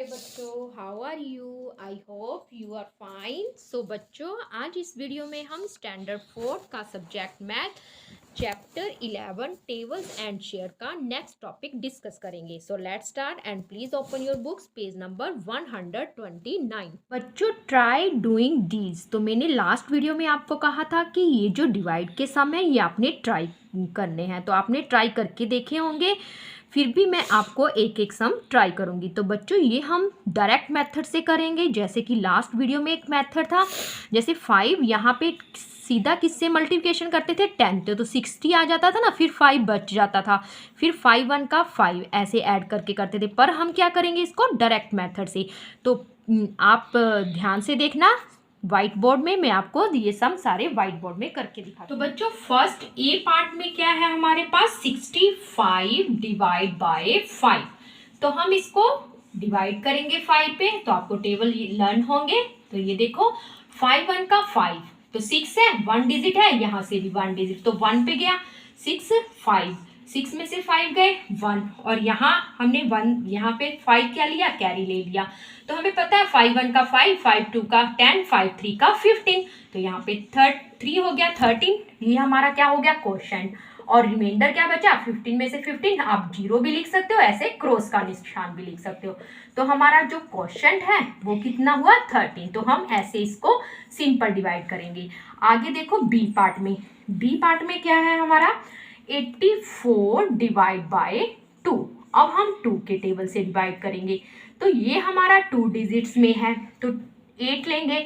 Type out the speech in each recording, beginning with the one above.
हाय बच्चों, how are you? I hope you are fine. So बच्चों, आज इस वीडियो में हम स्टैंडर्ड 4 का subject math chapter 11 tables and share का नेक्स्ट टॉपिक डिस्कस करेंगे। So let's start and please open your books, page number 129। बच्चों, ट्राई डूइंग दीज। तो मैंने लास्ट वीडियो में आपको कहा था कि ये जो डिवाइड के सम है ये आपने ट्राई करने हैं, तो आपने ट्राई करके देखे होंगे। फिर भी मैं आपको एक एक सम ट्राई करूंगी। तो बच्चों, ये हम डायरेक्ट मेथड से करेंगे, जैसे कि लास्ट वीडियो में एक मेथड था, जैसे 5 यहाँ पे सीधा किससे मल्टीप्लिकेशन करते थे, 10 तो 60 आ जाता था ना, फिर 5 बच जाता था, फिर 5 1 का 5 ऐसे ऐड करके करते थे। पर हम क्या करेंगे इसको डायरेक्ट मेथड से। तो आप ध्यान से देखना, व्हाइट बोर्ड में मैं आपको ये सम सारे व्हाइट बोर्ड में करके दिखा। तो बच्चों, फर्स्ट ए पार्ट में क्या है हमारे पास, 65 डिवाइड बाय 5। तो हम इसको डिवाइड करेंगे 5 पे, तो आपको टेबल लर्न होंगे। तो ये देखो, 5 1 का 5 तो 6 है, 1 डिजिट है, यहाँ से भी 1 डिजिट तो 1 पे गया, 6 5, 6 में से 5 गए 1, और यहाँ हमने 1 यहाँ पे 5 क्या लिया, कैरी ले लिया। तो हमें पता है 5 1 का 5, 5 2 का 10, 5 3 का 15, तो यहाँ पे 3 हो गया 13। ये हमारा क्या हो गया, क्वोशंट। और रिमाइंडर क्या बचा, 15 में से 15 आप 0 भी लिख सकते हो, ऐसे क्रॉस का निशान भी लिख सकते हो। तो हमारा जो क्वोशंट है वो कितना हुआ, 13। तो हम ऐसे इसको सिंपल डिवाइड करेंगे। आगे देखो बी पार्ट में, बी पार्ट में क्या है हमारा, 84 डिवाइड बाय 2। अब हम 2 के टेबल से डिवाइड करेंगे। तो ये हमारा 2 डिजिट्स में है, तो 8 लेंगे।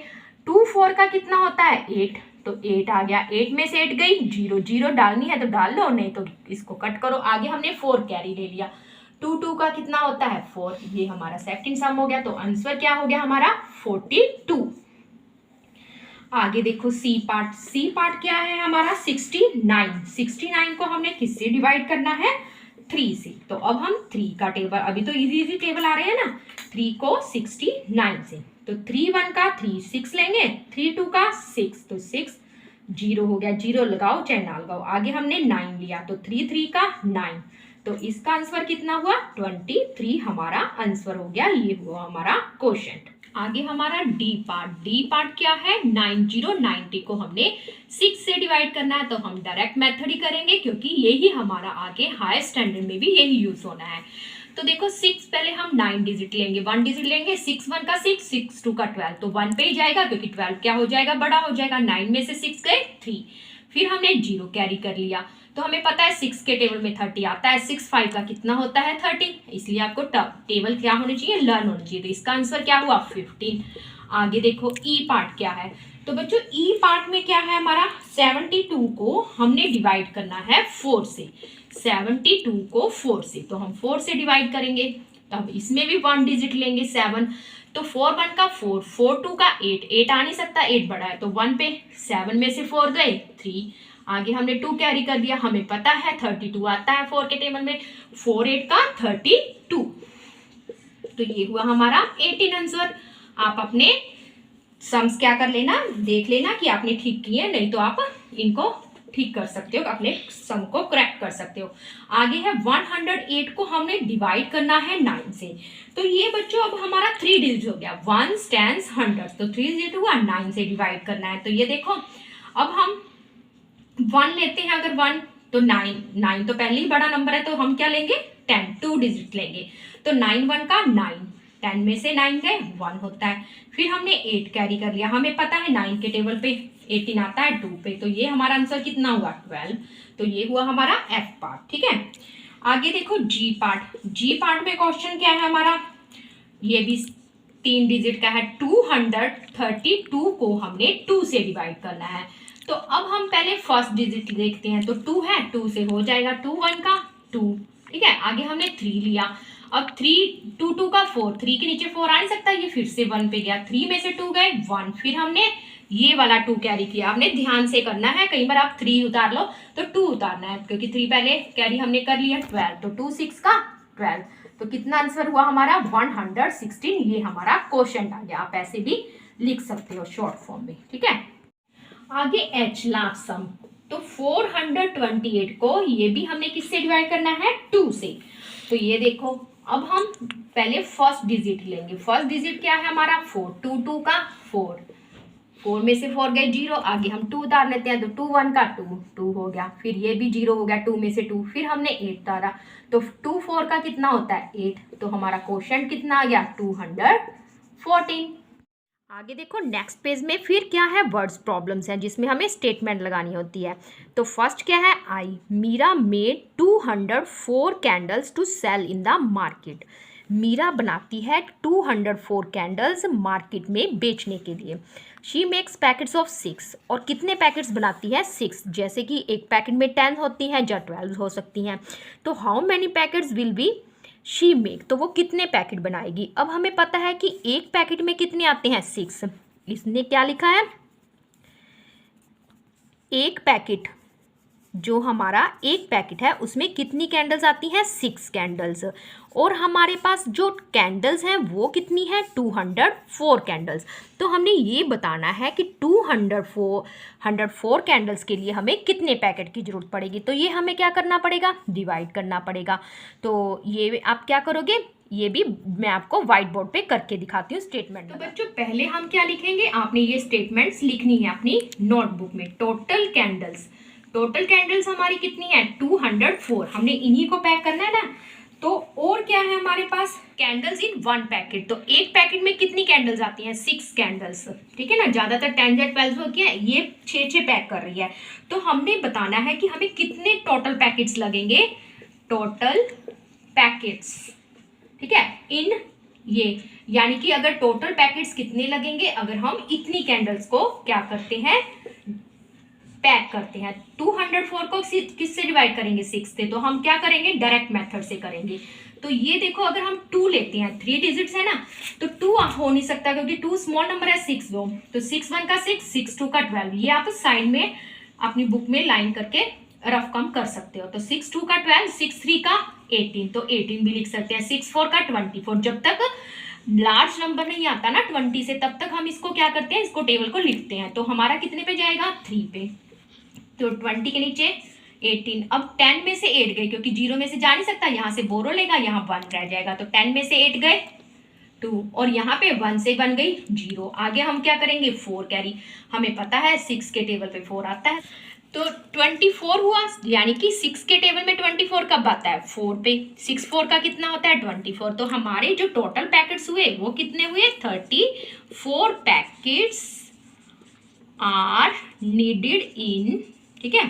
2 4 का कितना होता है, 8, तो 8 आ गया, 8 में से 8 गई, 0 0 डालनी है तो डाल लो, नहीं तो इसको कट करो। आगे हमने 4 कैरी ले लिया। 2 2 का कितना होता है, 4। ये हमारा सेकंड सम हो गया। तो आंसर क्या हो गया हमारा, 42। आगे देखो सी पार्ट, सी पार्ट क्या है हमारा, 69। 69 को हमने किससे डिवाइड करना है, 3 से। तो अब हम 3 का टेबल, अभी तो इजी इजी टेबल आ रहे हैं ना, 3 को 69 से। तो 3 1 का 3 6 लेंगे, 3 2 का 6 तो 6, 0 हो गया, 0 लगाओ चाहे ना लगाओ। आगे हमने 9 लिया, तो 3 3 का 9, तो इसका आंसर कितना हुआ, 23 हमारा आंसर हो गया। ये हुआ हमारा क्वोशंट। आगे हमारा डी पार्ट, डी पार्ट क्या है, 90 90 को हमने 6 से डिवाइड करना है। तो हम डायरेक्ट मेथड ही करेंगे, क्योंकि यही हमारा आगे हाई स्टैंडर्ड में भी यही यूज होना है। तो देखो 6 पहले हम 9 डिजिट लेंगे, 1 डिजिट लेंगे, 6 1 का 6, 6 2 का 12, तो 1 पे ही जाएगा, क्योंकि 12 क्या हो जाएगा, बड़ा हो जाएगा। 9 में से 6 गए 3, फिर हमने 0 कैरी कर लिया। तो हमें पता है 6 के टेबल में 30 आता है, 6 5 का कितना होता है, 30, इसलिए आपको टेबल क्या होनी चाहिए, लर्न होनी चाहिए। तो इसका आंसर क्या हुआ, 15। आगे देखो ई पार्ट क्या है। तो बच्चों ई पार्ट में क्या है हमारा, 72 को हमने डिवाइड करना है 4 से। 72 को 4 से, तो हम 4 से डिवाइड करेंगे। तब इसमें भी 1 डिजिट लेंगे, 7, तो 4 1 का 4, 4 2 का 8, 8 आ नहीं सकता, 8 बड़ा है, तो 1 पे 7 में से 4 गए 3। आगे हमने 2 कैरी कर दिया, हमें पता है 32 आता है 4 के टेबल में, 4 8 का 32। तो ये हुआ हमारा 18 आंसर। आप अपने सम्स क्या कर लेना, देख लेना कि आपने ठीक किए, नहीं तो आप इनको ठीक कर सकते हो, अपने सम को करेक्ट कर सकते हो। आगे है 108 को हमने डिवाइड करना है 9 से। तो ये बच्चों अब हमारा 3 डिजिट हो गया, 1 10 100, तो 3 डिजिट हुआ, 9 से डिवाइड करना है। तो ये देखो अब हम 1 लेते हैं, अगर 1 तो 9 9 तो पहले ही बड़ा नंबर है, तो हम क्या लेंगे, 10 2 डिजिट लेंगे। तो 9 1 का 9, 10 में से 9 गए 1 होता है। फिर हमने 8 कैरी कर लिया, हमें पता है 9 के टेबल पे 18 आता है 2 पे, तो ये हमारा आंसर कितना हुआ, 12। तो ये हुआ हमारा एफ पार्ट, ठीक है। आगे देखो जी पार्ट, जी पार्ट में क्वेश्चन क्या है हमारा, ये भी 3 डिजिट का है, 232 को हमने 2 से डिवाइड करना है। तो अब हम पहले फर्स्ट डिजिट देखते हैं, तो 2 है, 2 से हो जाएगा, 2 1 का 2, ठीक है। आगे हमने 3 लिया, अब 3 2 2 का 4, 3 के नीचे 4 आ नहीं सकता, ये फिर से 1 पे गया, 3 में से 2 गए 1, फिर हमने ये वाला 2 कैरी किया। आपने ध्यान से करना है, कई बार आप 3 उतार लो तो 2 उतारना है, क्योंकि 3 पहले कैरी हमने कर लिया, 12, तो 2 6 का 12, तो कितना आंसर हुआ हमारा, 116। ये हमारा क्वोशंट आ गया, आप ऐसे भी लिख सकते हो शॉर्ट फॉर्म में, ठीक है। आगे एच लास्ट सम, तो 428 को ये भी हमने किससे डिवाइड करना है, 2 से। तो ये देखो अब हम पहले फर्स्ट डिजिट लेंगे। फर्स्ट डिजिट क्या है हमारा 4, 2 2 का 4, 4 में से 4 गए 0, आगे हम 2 उतार लेते हैं तो 2 1 का 2, 2 हो गया, फिर ये भी 0 हो गया, 2 में से 2, फिर हमने 8 उतारा तो 2 4 का कितना होता है 8, तो हमारा क्वोशिएंट कितना आ गया 214। आगे देखो नेक्स्ट पेज में फिर क्या है वर्ड्स प्रॉब्लम्स हैं जिसमें हमें स्टेटमेंट लगानी होती है। तो फर्स्ट क्या है I Meera made 204 candles to sell in the market. Meera बनाती है 204 कैंडल्स मार्केट में बेचने के लिए। शी मेक्स पैकेट्स ऑफ 6, और कितने पैकेट्स बनाती है 6, जैसे कि एक पैकेट में 10 होती हैं या 12 हो सकती हैं। तो how many packets will B she make, तो वो कितने पैकेट बनाएगी। अब हमें पता है कि एक पैकेट में कितने आते हैं 6, इसने क्या लिखा है एक पैकेट, जो हमारा एक पैकेट है उसमें कितनी कैंडल्स आती हैं 6 कैंडल्स, और हमारे पास जो कैंडल्स हैं वो कितनी है 204 कैंडल्स। तो हमने ये बताना है कि 204 कैंडल्स के लिए हमें कितने पैकेट की ज़रूरत पड़ेगी। तो ये हमें क्या करना पड़ेगा डिवाइड करना पड़ेगा। तो ये आप क्या करोगे, ये भी मैं आपको व्हाइट बोर्ड पे करके दिखाती हूँ स्टेटमेंट। तो बच्चों पहले हम क्या लिखेंगे, आपने ये स्टेटमेंट्स लिखनी है अपनी नोटबुक में। टोटल कैंडल्स हमारी कितनी है 204, हमने इन्हीं को पैक करना है ना। तो और क्या है हमारे पास कैंडल्स इन 1 पैकेट, तो एक पैकेट में कितनी कैंडल्स आती हैं 6 कैंडल्स, ठीक है ना। ज़्यादातर 10 या 12 हो गया, ये 6 पैक कर रही है। तो हमने बताना है कि हमें कितने टोटल पैकेट्स लगेंगे, टोटल पैकेट्स, ठीक है, इन ये, यानी कि अगर टोटल पैकेट्स कितने लगेंगे अगर हम इतनी कैंडल्स को क्या करते हैं पैक करते हैं। 204 को किससे डिवाइड करेंगे 6 से, तो हम क्या करेंगे डायरेक्ट मेथड से करेंगे। तो ये देखो अगर हम 2 लेते हैं, 3 डिजिट्स है ना, तो 2 हो नहीं सकता क्योंकि 2 स्मॉल नंबर है, 6 दो, तो 6 1 का 6, 6 2 का 12, ये आप साइड में अपनी बुक में लाइन करके रफ कम कर सकते हो। तो 6 2 का 12, 6 3 का 18, तो 18 भी लिख सकते हैं। 6 4 का 24, जब तक लार्ज नंबर नहीं आता ना 20 से, तब तक हम इसको क्या करते हैं, इसको टेबल को लिखते हैं। तो हमारा कितने पे जाएगा 3 पे, तो 20 के नीचे 18। अब 10 में से 8 गए क्योंकि 0 में से जा नहीं सकता, यहाँ से बोरो लेगा, यहाँ 1 रह जाएगा, तो 10 में से 8 गए 2, और यहाँ पे 1 से 1 गई 0। आगे हम क्या करेंगे 4 कैरी, हमें पता है 6 के टेबल पे 4 आता है, तो 24 हुआ, यानी कि 6 के टेबल में 24 कब आता है 4 पे। 6 4 का कितना होता है 24, तो हमारे जो टोटल पैकेट्स हुए वो कितने हुए 34 पैकेट्स आर नीडेड इन, ठीक है,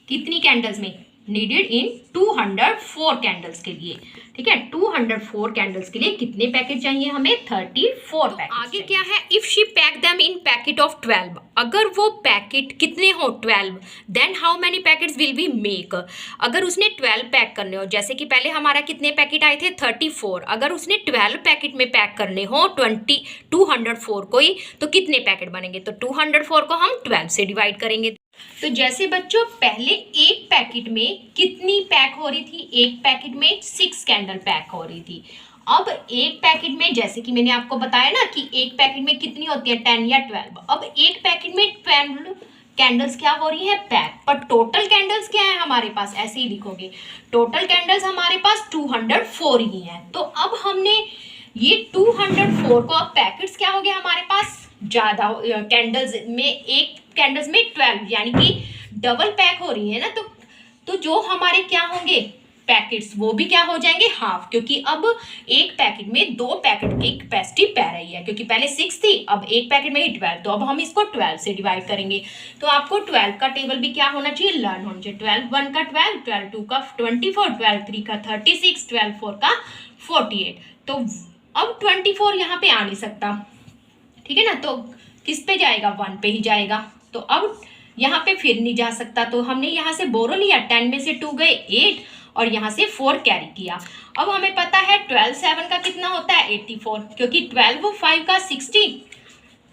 कितनी कैंडल्स में नीडेड इन 204 कैंडल्स के लिए, ठीक है। 204 कैंडल्स के लिए कितने पैकेट चाहिए हमें 34 पैकेट। आगे क्या है if she pack them in packet of 12, अगर वो पैकेट कितने हो 12, then how many packets will be make, अगर उसने 12 पैक करने हो, जैसे कि पहले हमारा कितने पैकेट आए थे 34, अगर उसने 12 पैकेट में पैक करने हो 204 को ही, तो कितने पैकेट बनेंगे, तो 204 को हम 12 से डिवाइड करेंगे। तो जैसे बच्चों पहले एक पैकेट में कितनी पैक हो रही थी, एक पैकेट में 6 कैंडल पैक हो रही थी। अब एक पैकेट में, जैसे कि मैंने आपको बताया ना कि एक पैकेट में कितनी होती है 10 या 12, अब एक पैकेट में 12 कैंडल्स क्या हो रही है पैक, पर टोटल कैंडल्स क्या है हमारे पास, ऐसे ही लिखोगे टोटल कैंडल्स हमारे पास 204 ही है। तो अब हमने ये 204 को, अब पैकेट्स क्या हो गया हमारे पास ज़्यादा, कैंडल्स में एक कैंडल्स में 12, यानी कि डबल पैक हो रही है ना, तो जो हमारे क्या होंगे पैकेट्स वो भी क्या हो जाएंगे हाफ, क्योंकि अब एक पैकेट में 2 पैकेट की कैपेसिटी पै रही है, क्योंकि पहले 6 थी, अब एक पैकेट में ही 12, तो अब हम इसको 12 से डिवाइड करेंगे। तो आपको 12 का टेबल भी क्या होना चाहिए लर्न होना चाहिए। 12 1 का 12, 12 2 का 24, 12 3 का 36, 12 4 का 48। तो अब 24 यहाँ पे आ नहीं सकता, ठीक है ना, तो किस पे जाएगा 1 पे ही जाएगा। तो अब यहाँ पे फिर नहीं जा सकता, तो हमने यहाँ से बोरो लिया, 10 में से 2 गए 8, और यहाँ से 4 कैरी किया। अब हमें पता है 12 7 का कितना होता है 84, क्योंकि 12 5 का 60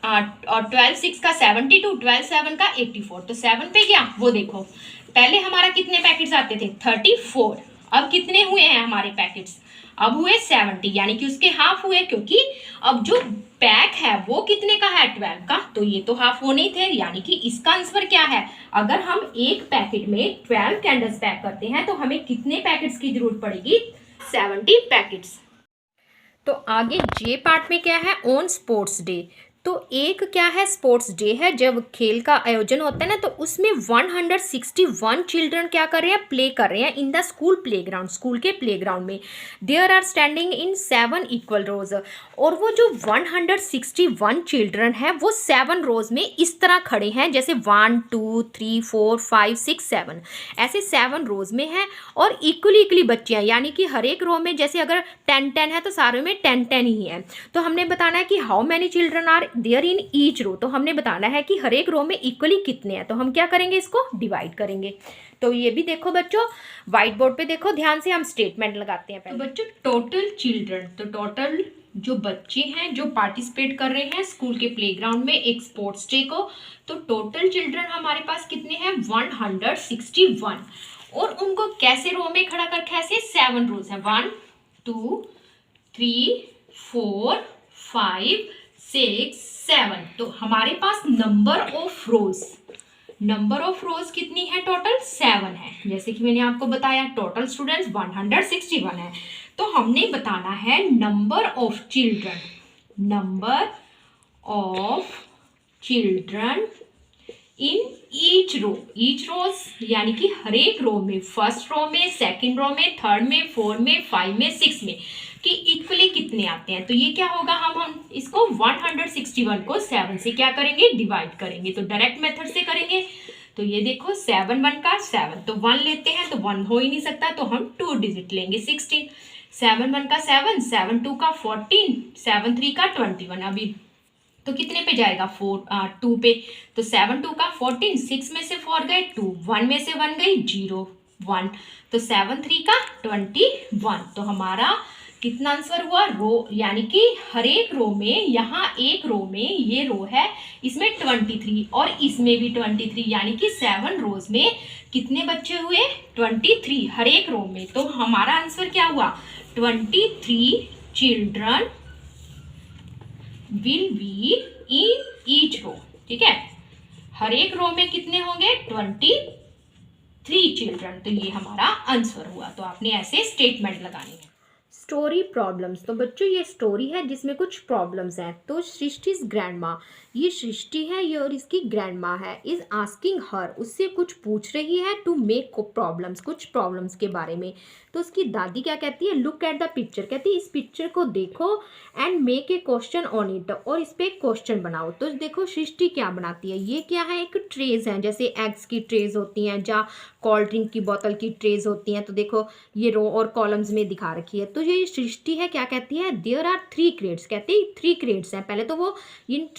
और 12 6 का 72, 12 7 का 84, तो 7 पे गया। वो देखो पहले हमारा कितने पैकेट्स आते थे 34, अब कितने हुए हैं हमारे पैकेट्स, अब हुए 70, यानी कि उसके हाफ हुए, क्योंकि अब जो पैक है वो कितने का है 12 का, तो ये तो हाफ होने ही थे, यानी कि इसका आंसर क्या है, अगर हम एक पैकेट में 12 कैंडल्स पैक करते हैं तो हमें कितने पैकेट्स की जरूरत पड़ेगी 70 पैकेट्स। तो आगे जे पार्ट में क्या है, ऑन स्पोर्ट्स डे। तो एक क्या है, स्पोर्ट्स डे है, जब खेल का आयोजन होता है ना, तो उसमें 161 चिल्ड्रन क्या कर रहे हैं, प्ले कर रहे हैं in the school playground, school के प्लेग्राउंड में। There are standing in 7 equal rows. और वो जो 161 चिल्ड्रन है वो 7 रोज में इस तरह खड़े हैं, जैसे 1 2 3 4 5 6 7 ऐसे 7 रोज में है। और इक्वली बच्चियां, यानी कि हर एक रो में जैसे अगर 10 है तो सारे में 10 ही है। तो हमने बताना है कि how many children are there in each row. तो हमने बताना है कि हर एक रो में इक्वली कितने हैं। तो हम क्या करेंगे, इसको डिवाइड करेंगे। तो ये भी देखो बच्चों, व्हाइट बोर्ड पे देखो ध्यान से, हम स्टेटमेंट लगाते हैं पहले। तो बच्चों टोटल चिल्ड्रन, तो टोटल जो बच्चे हैं जो पार्टिसिपेट कर रहे हैं स्कूल के प्लेग्राउंड में एक स्पोर्ट्स डे को, तो टोटल चिल्ड्रन हमारे पास कितने हैं, 161। और उनको कैसे रो में खड़ा कर, कैसे 7 रोज है, 1 2 3 4 5 6 7। तो हमारे पास नंबर ऑफ रोज कितनी है, टोटल 7 है। जैसे कि मैंने आपको बताया टोटल स्टूडेंट्स 161 है। तो हमने बताना है number of children in each rows, यानी कि हर एक रो में, फर्स्ट रो में, सेकंड रो में, थर्ड में, फोर्थ में, 5 में, 6 में, कि इक्वली कितने आते हैं। तो ये क्या होगा, हम इसको 161 को 7 से क्या करेंगे, डिवाइड करेंगे। तो डायरेक्ट मेथड से करेंगे। तो ये देखो 7 1 का 7, तो 1 लेते हैं तो 1 हो ही नहीं सकता, तो हम 2 डिजिट लेंगे 16। 7 1 का 7, 7 2 का 14, 7 3 का 21। अभी तो कितने पे जाएगा, 2 पे। तो 7 2 का 14, 6 में से 4 गए 2, 1 में से 1 गई 0 1, तो 7 3 का 21। तो हमारा कितना आंसर हुआ, रो, यानी कि हर एक रो में, यहाँ एक रो में, ये रो है इसमें 23 और इसमें भी 23, यानी कि 7 रोज में कितने बच्चे हुए, 23 हर एक रो में। तो हमारा आंसर क्या हुआ, 23 children will be in each row. ठीक है, हर एक रो में कितने होंगे, 23 चिल्ड्रन। तो ये हमारा आंसर हुआ। तो आपने ऐसे स्टेटमेंट लगानी है। स्टोरी प्रॉब्लम्स, तो बच्चों ये स्टोरी है जिसमें कुछ प्रॉब्लम्स हैं। तो सृष्टि's ग्रैंडमा, ये सृष्टि है ये और इसकी ग्रैंडमा है, इज आस्किंग हर, उससे कुछ पूछ रही है, टू मेक प्रॉब्लम्स, कुछ प्रॉब्लम्स के बारे में। तो उसकी दादी क्या कहती है, लुक एट द पिक्चर, कहती है इस पिक्चर को देखो and make a question on it, और इस पर क्वेश्चन बनाओ। तो देखो सृष्टि क्या बनाती है, ये क्या है, एक ट्रेज है, जैसे एग्स की ट्रेज होती हैं या कोल्ड ड्रिंक की बोतल की ट्रेज होती हैं। तो देखो ये रो और कॉलम्स में दिखा रखी है। तो ये सृष्टि है क्या कहती है, देयर आर 3 क्रेट्स, कहती है 3 क्रेट्स हैं। पहले तो वो इन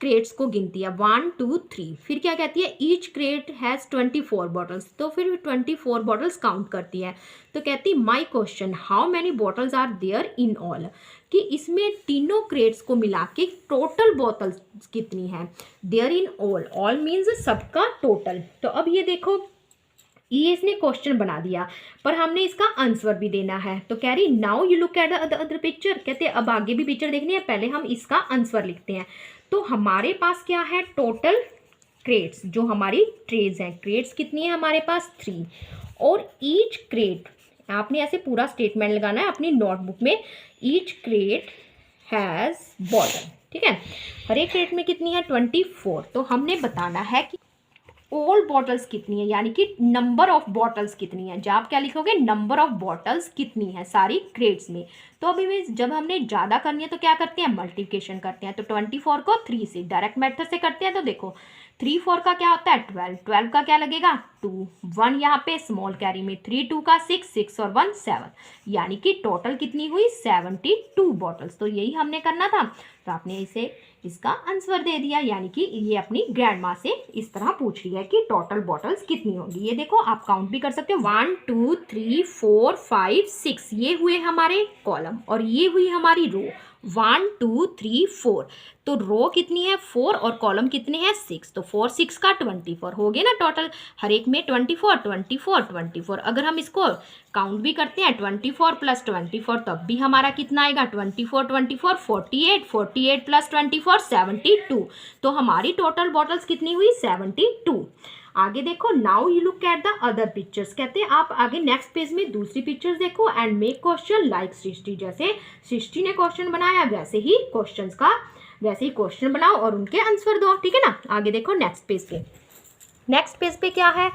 क्रेट्स को गिनती है 1 2 3, फिर क्या कहती है, ईच क्रेट हैज़ 24 बॉटल्स, तो फिर 24 बॉटल्स काउंट करती है। तो कहती my question, how many bottles are there in all, कि इसमें तीनों क्रेट्स को मिला के टोटल बॉटल्स कितनी है, देयर इन ऑल मीन्स सबका टोटल। तो अब ये देखो, ये इसने क्वेश्चन बना दिया, पर हमने इसका आंसर भी देना है। तो कह रही now you look at the other picture, कहते हैं अब आगे भी पिक्चर देखनी है, पहले हम इसका आंसर लिखते हैं। तो हमारे पास क्या है, टोटल क्रेट्स, जो हमारी ट्रेज हैं, क्रेट्स कितनी है हमारे पास 3, और ईच क्रेट, आपने ऐसे पूरा स्टेटमेंट लगाना है अपनी नोटबुक में, ईच क्रेट हैज़ बॉटल। ठीक है, हर एक क्रेट में कितनी है, 24। तो हमने बताना है कि ऑल बॉटल्स कितनी है, यानी कि नंबर ऑफ बॉटल्स कितनी है। जब आप क्या लिखोगे, नंबर ऑफ बॉटल्स कितनी है सारी क्रेट्स में। तो अभी में जब हमने ज़्यादा करनी है तो क्या करते हैं, मल्टीप्लिकेशन करते हैं। तो 24 को 3 से डायरेक्ट मेथड से करते हैं। तो देखो 3 4 का क्या होता है 12, 12 का क्या लगेगा 2, 1 यहाँ पे स्मॉल कैरी में, 3 2 का 6, 6 और 1 7, यानी कि टोटल कितनी हुई 72 बॉटल्स। तो यही हमने करना था। तो आपने इसे इसका आंसर दे दिया, यानी कि ये अपनी ग्रैंड माँ से इस तरह पूछ रही है कि टोटल बॉटल्स कितनी होंगी। ये देखो आप काउंट भी कर सकते हो, 1 2 3 4 5 6, ये हुए हमारे कॉलम और ये हुई हमारी रो, 1 2 3 4। तो रो कितनी है 4 और कॉलम कितने हैं 6, तो 4 6 का 24 हो गए ना टोटल, हर एक में 24 24 24। अगर हम इसको काउंट भी करते हैं 24 + 24, तब भी हमारा कितना आएगा 24 24 48, 48 + 24 72। तो हमारी टोटल बॉटल्स कितनी हुई 72। आगे देखो, now you look at the other pictures, कहते हैं आप आगे नेक्स्ट पेज में दूसरी पिक्चर्स देखो एंड मेक क्वेश्चन लाइक सृष्टि, जैसे सृष्टि ने क्वेश्चन बनाया वैसे ही क्वेश्चन बनाओ और उनके आंसर दो, ठीक है ना। आगे देखो नेक्स्ट पेज पे क्या है,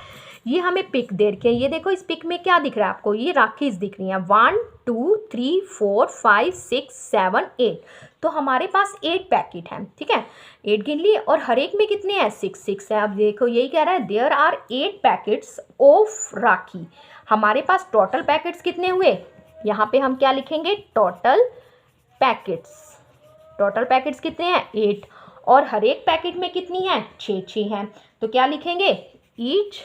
ये हमें पिक दे रखी है। ये देखो इस पिक में क्या दिख रहा है आपको, ये राखीज दिख रही हैं 1 2 3 4 5 6 7 8। तो हमारे पास 8 पैकेट हैं, ठीक है, 8 गिन लिए और हर एक में कितने हैं 6 है। अब देखो यही कह रहा है देयर आर 8 पैकेट्स ऑफ राखी। हमारे पास टोटल पैकेट्स कितने हुए, यहाँ पे हम क्या लिखेंगे, टोटल पैकेट्स कितने हैं 8 और हर एक पैकेट में कितनी है 6 हैं। तो क्या लिखेंगे, ईच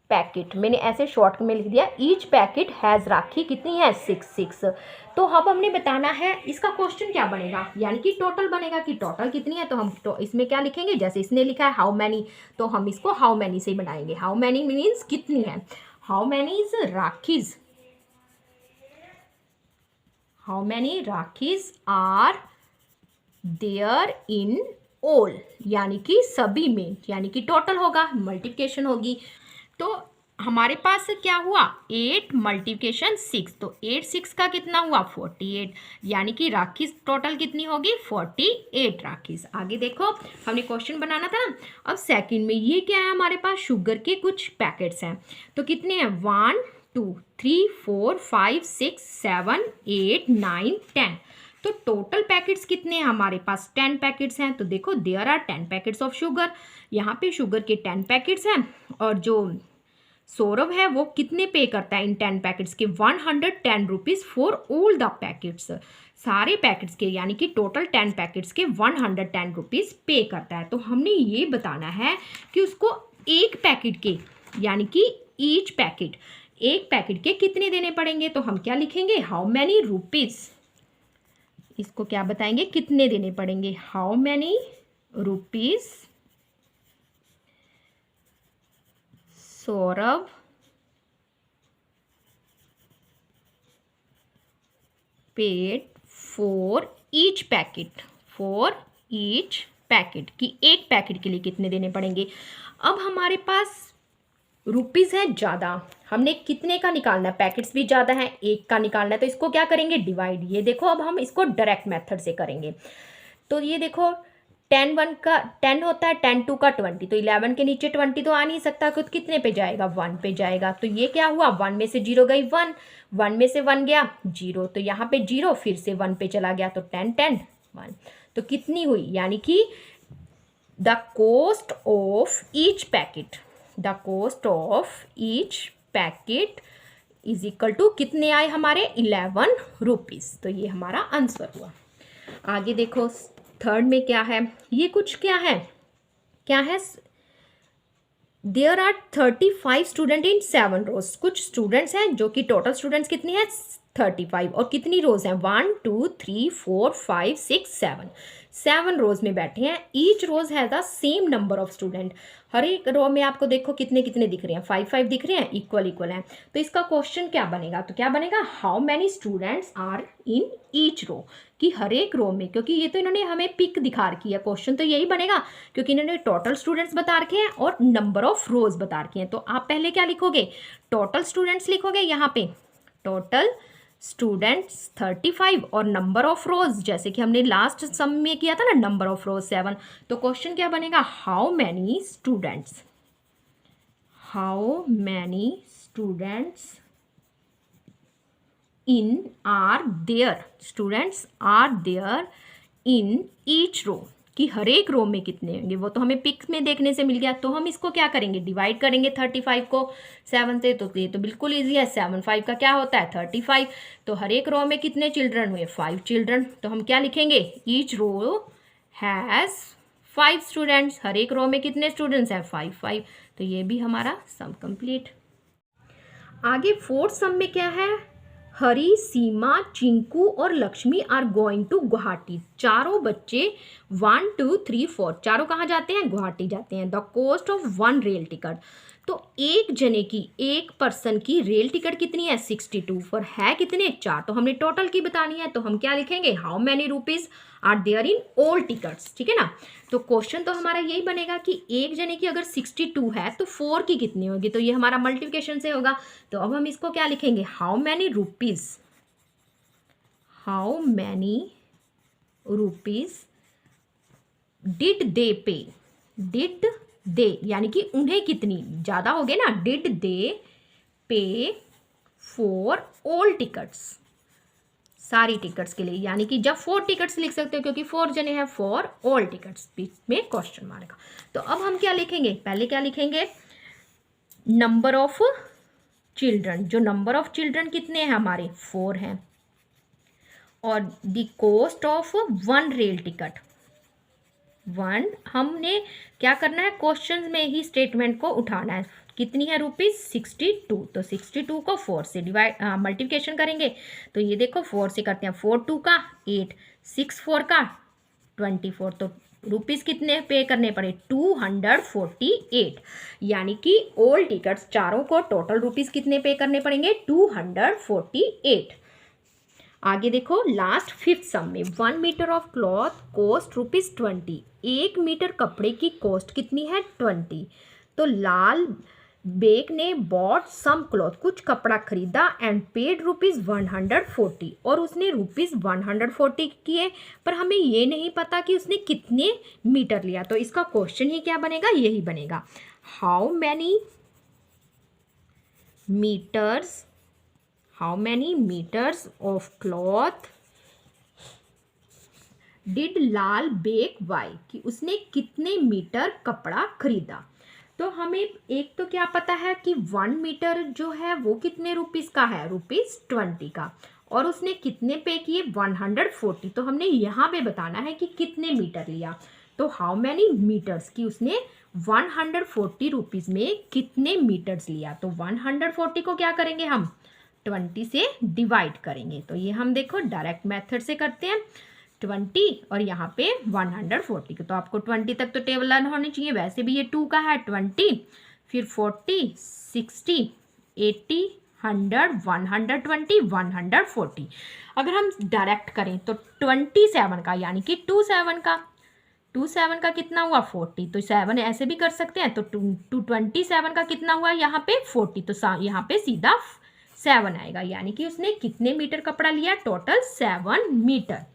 पैकेट, मैंने ऐसे शॉर्ट में लिख दिया, ईच पैकेट हैज़ राखी कितनी है 6। तो अब हमने बताना है इसका क्वेश्चन क्या बनेगा, यानी कि टोटल बनेगा कि टोटल कितनी है। तो हम तो इसमें क्या लिखेंगे, जैसे इसने लिखा है हाउ मैनी, तो हम इसको हाउ मैनी से ही बनाएंगे। हाउ मैनी मीन्स कितनी है, how many rakhis are there in all, यानी कि सभी में, यानी कि टोटल होगा, मल्टीप्लिकेशन होगी। तो हमारे पास क्या हुआ 8 मल्टीप्लिकेशन 6, तो 8 6 का कितना हुआ 48, यानी कि राखीज टोटल कितनी होगी 48 राखीज। आगे देखो हमने क्वेश्चन बनाना था ना। अब सेकंड में ये क्या है, हमारे पास शुगर के कुछ पैकेट्स हैं, तो कितने हैं 1 2 3 4 5 6 7 8 9 10। तो टोटल पैकेट्स कितने हैं हमारे पास 10 पैकेट्स हैं। तो देखो there are 10 packets of sugar, यहाँ पे शुगर के 10 पैकेट्स हैं और जो सौरभ है वो कितने पे करता है इन 10 पैकेट्स के 110 rupees for all the packets, सारे पैकेट्स के, यानी कि टोटल 10 पैकेट्स के 110 रुपीज़ पे करता है। तो हमने ये बताना है कि उसको एक पैकेट के, यानी कि ईच पैकेट, एक पैकेट के कितने देने पड़ेंगे। तो हम क्या लिखेंगे, हाउ मैनी रुपीज़, इसको क्या बताएंगे कितने देने पड़ेंगे, how many rupees Saurabh paid for each packet, कि एक पैकेट के लिए कितने देने पड़ेंगे। अब हमारे पास रुपीज़ है ज़्यादा, हमने कितने का निकालना है, पैकेट्स भी ज़्यादा है, एक का निकालना है। तो इसको क्या करेंगे, डिवाइड। ये देखो अब हम इसको डायरेक्ट मेथड से करेंगे। तो ये देखो 10 1 का 10 होता है, 10 2 का 20, तो 11 के नीचे 20 तो आ नहीं सकता, कुछ कितने पे जाएगा 1 पे जाएगा। तो ये क्या हुआ 1 में से 0 गई 1, 1 में से 1 गया 0, तो यहाँ पे 0 फिर से 1 पे चला गया, तो 10 10 1, तो कितनी हुई, यानी कि the cost of each packet is equal to कितने आए हमारे 11 रुपीज़। तो ये हमारा आंसर हुआ। आगे देखो थर्ड में क्या है, ये कुछ क्या है देयर आर 35 स्टूडेंट इन 7 रोज, कुछ स्टूडेंट्स हैं जो कि टोटल स्टूडेंट्स कितनी है 35 और कितनी रोज हैं 1 2 3 4 5 6 7 रोज में बैठे हैं। Each row has the same number of student, हर एक रो में आपको देखो कितने कितने दिख रहे हैं 5 5 दिख रहे हैं, इक्वल हैं। तो इसका क्वेश्चन क्या बनेगा, तो क्या बनेगा how many students are in each row, कि हर एक रो में, क्योंकि ये तो इन्होंने हमें पिक दिखा रखी है, क्वेश्चन तो यही बनेगा क्योंकि इन्होंने टोटल स्टूडेंट्स बता रखे हैं और नंबर ऑफ रोज बता रखे हैं। तो आप पहले क्या लिखोगे, टोटल स्टूडेंट्स लिखोगे, यहाँ पे टोटल स्टूडेंट्स 35 और नंबर ऑफ रोज, जैसे कि हमने लास्ट सम में किया था ना नंबर ऑफ रोज 7। तो क्वेश्चन क्या बनेगा how many students students are there in each row, कि हर एक रो में कितने होंगे, वो तो हमें पिक्स में देखने से मिल गया। तो हम इसको क्या करेंगे, डिवाइड करेंगे 35 को 7 से, तो ये तो बिल्कुल ईजी है, 7 5 का क्या होता है 35। तो हर एक रो में कितने चिल्ड्रन हुए 5 चिल्ड्रन, तो हम क्या लिखेंगे ईच रो हैज़ 5 स्टूडेंट्स, हर एक रो में कितने स्टूडेंट्स हैं 5 5। तो ये भी हमारा सम कंप्लीट। आगे फोर्थ सम में क्या है, हरी, सीमा, चिंकू और Lakshmi are going to Guwahati, चारों बच्चे 1 2 3 4 चारों कहाँ जाते हैं गुवाहाटी जाते हैं। The cost of 1 rail ticket, तो एक जने की, एक पर्सन की रेल टिकट कितनी है 62, पर है कितने 4, तो हमने टोटल की बतानी है। तो हम क्या लिखेंगे, how many rupees are there in all tickets, ठीक है ना। तो क्वेश्चन तो हमारा यही बनेगा कि एक जने की अगर 62 है तो 4 की कितनी होगी, तो ये हमारा मल्टीप्लिकेशन से होगा। तो अब हम इसको क्या लिखेंगे, how many rupees did they पे, डिड दे यानी कि उन्हें कितनी, ज़्यादा हो गए ना, डिड दे पे फॉर ऑल टिकट्स, सारी टिकट्स के लिए, यानी कि जब 4 टिकट्स लिख सकते हो क्योंकि 4 जने हैं, फॉर ऑल टिकट्स, बीच में क्वेश्चन मार्क। तो अब हम क्या लिखेंगे, पहले क्या लिखेंगे, नंबर ऑफ चिल्ड्रन, जो नंबर ऑफ चिल्ड्रन कितने हैं हमारे 4 हैं, और the cost of 1 rail ticket, 1 हमने क्या करना है, क्वेश्चन में ही स्टेटमेंट को उठाना है, कितनी है रुपीज 62, तो 62 को 4 से मल्टीप्लिकेशन करेंगे। तो ये देखो 4 से करते हैं, 4 2 का 8, 6 4 का 24, तो रुपीज कितने पे करने पड़े 248, यानी कि ऑल टिकट्स चारों को टोटल रुपीज कितने पे करने पड़ेंगे 248। आगे देखो लास्ट 5th सम में 1 metre of cloth cost ₹20, 1 metre कपड़े की कॉस्ट कितनी है 20। तो लाल बेग ने बॉट सम क्लॉथ, कुछ कपड़ा खरीदा, एंड पेड ₹140, और उसने ₹140 किए, पर हमें ये नहीं पता कि उसने कितने मीटर लिया। तो इसका क्वेश्चन ही क्या बनेगा, यही बनेगा, how many metres of cloth did Lal Beg buy, कि उसने कितने मीटर कपड़ा खरीदा। तो हमें एक तो क्या पता है कि 1 मीटर जो है वो कितने रुपीस का है, ₹20 का, और उसने कितने पे किए 140, तो हमने यहाँ पे बताना है कि कितने मीटर लिया। तो हाउ मैनी मीटर्स, कि उसने 140 रुपीज़ में कितने मीटर्स लिया। तो 140 को क्या करेंगे हम 20 से डिवाइड करेंगे। तो ये हम देखो डायरेक्ट मेथड से करते हैं, 20 और यहाँ पे 140 के, तो आपको 20 तक तो टेबल लर्न होनी चाहिए, वैसे भी ये 2 का है 20, फिर 40 60 80 100 120 140। अगर हम डायरेक्ट करें तो 27 का, यानी कि 27 का कितना हुआ 40, तो 7 ऐसे भी कर सकते हैं। तो 27 का कितना हुआ यहाँ पे 40, तो यहाँ पे सीधा 7 आएगा, यानी कि उसने कितने मीटर कपड़ा लिया, total 7 metre.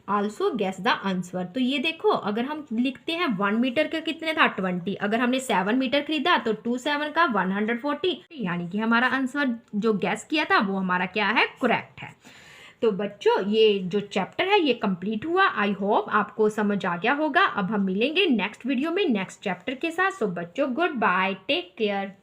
Also guess the answer, तो ये देखो अगर हम लिखते हैं 1 मीटर का कितने था 20, अगर हमने 7 मीटर खरीदा तो 27 का 140, यानी कि हमारा आंसर जो गैस किया था वो हमारा क्या है, करेक्ट है। तो बच्चों ये जो चैप्टर है ये कंप्लीट हुआ, आई होप आपको समझ आ गया होगा। अब हम मिलेंगे नेक्स्ट वीडियो में नेक्स्ट चैप्टर के साथ। सो बच्चों गुड बाय, टेक केयर।